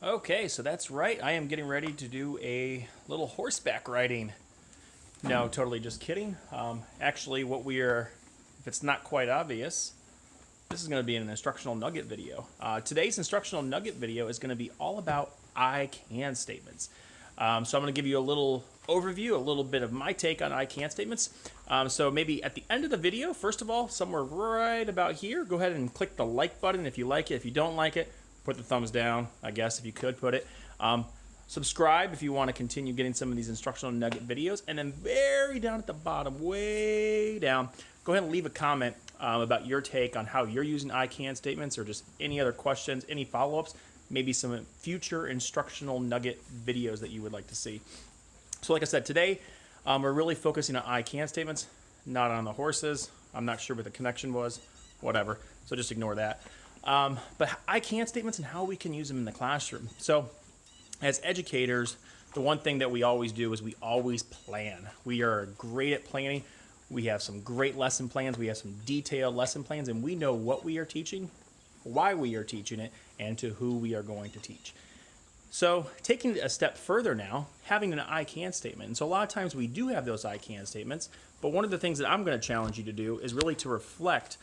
Okay, so that's right. I am getting ready to do a little horseback riding. No, totally just kidding. Actually, if it's not quite obvious, this is going to be an instructional nugget video. Today's instructional nugget video is going to be all about I can statements. So I'm going to give you a little overview, a little bit of my take on I can statements. So maybe at the end of the video, first of all, somewhere right about here, go ahead and click the like button if you like it. If you don't like it, put the thumbs down, I guess, if you could put it. Subscribe if you want to continue getting some of these instructional nugget videos. And then very down at the bottom, way down, go ahead and leave a comment about your take on how you're using I can statements, or just any other questions, any follow-ups, maybe some future instructional nugget videos that you would like to see. So like I said, today we're really focusing on I can statements, not on the horses. I'm not sure what the connection was, whatever, so just ignore that. But I can statements and how we can use them in the classroom. So as educators, the one thing that we always do is we always plan. We are great at planning. We have some great lesson plans. We have some detailed lesson plans, and we know what we are teaching, why we are teaching it, and to who we are going to teach. So taking it a step further now, having an I can statement. And so a lot of times we do have those I can statements, but one of the things that I'm going to challenge you to do is really to reflect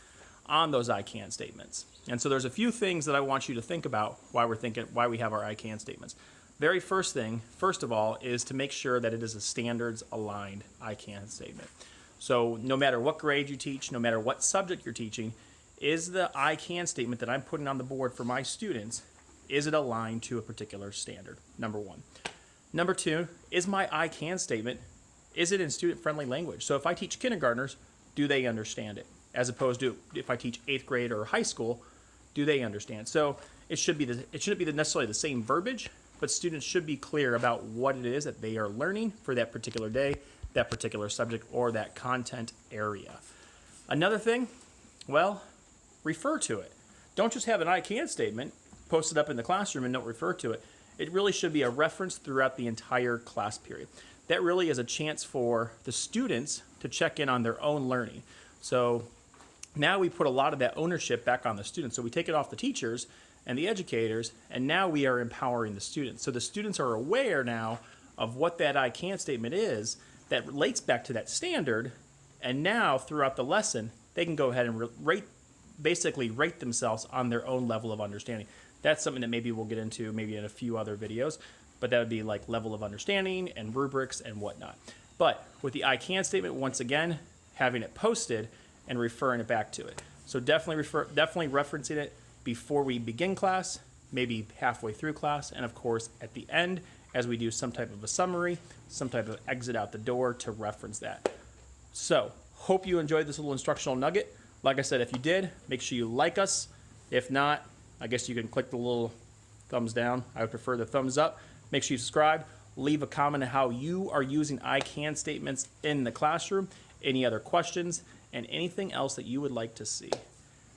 on those I can statements. And so there's a few things that I want you to think about why we have our I can statements. Very first thing, first of all, is to make sure that it is a standards aligned I can statement. So no matter what grade you teach, no matter what subject you're teaching, is the I can statement that I'm putting on the board for my students, is it aligned to a particular standard? Number one. Number two, is my I can statement, is it in student-friendly language? So if I teach kindergartners, do they understand it? As opposed to if I teach 8th grade or high school, do they understand? So it shouldn't be necessarily the same verbiage, but students should be clear about what it is that they are learning for that particular day, that particular subject, or that content area. Another thing, well, refer to it. Don't just have an I can statement, post it up in the classroom and don't refer to it. It really should be a reference throughout the entire class period. That really is a chance for the students to check in on their own learning. So now we put a lot of that ownership back on the students. So we take it off the teachers and the educators, and now we are empowering the students. So the students are aware now of what that I can statement is that relates back to that standard, and now throughout the lesson, they can go ahead and rate themselves on their own level of understanding. That's something that maybe we'll get into maybe in a few other videos, but that would be like level of understanding and rubrics and whatnot. But with the I can statement, once again, having it posted and referring it back to it. So definitely referencing it before we begin class, maybe halfway through class, and of course at the end as we do some type of a summary, some type of exit out the door to reference that. So hope you enjoyed this little instructional nugget. Like I said, if you did, make sure you like us. If not, I guess you can click the little thumbs down. I would prefer the thumbs up. Make sure you subscribe. Leave a comment on how you are using I can statements in the classroom, any other questions, and anything else that you would like to see.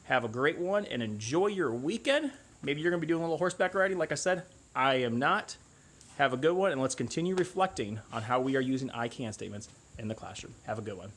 Have a great one and enjoy your weekend. Maybe you're going to be doing a little horseback riding. Like I said, I am not. Have a good one, and let's continue reflecting on how we are using I can statements in the classroom. Have a good one.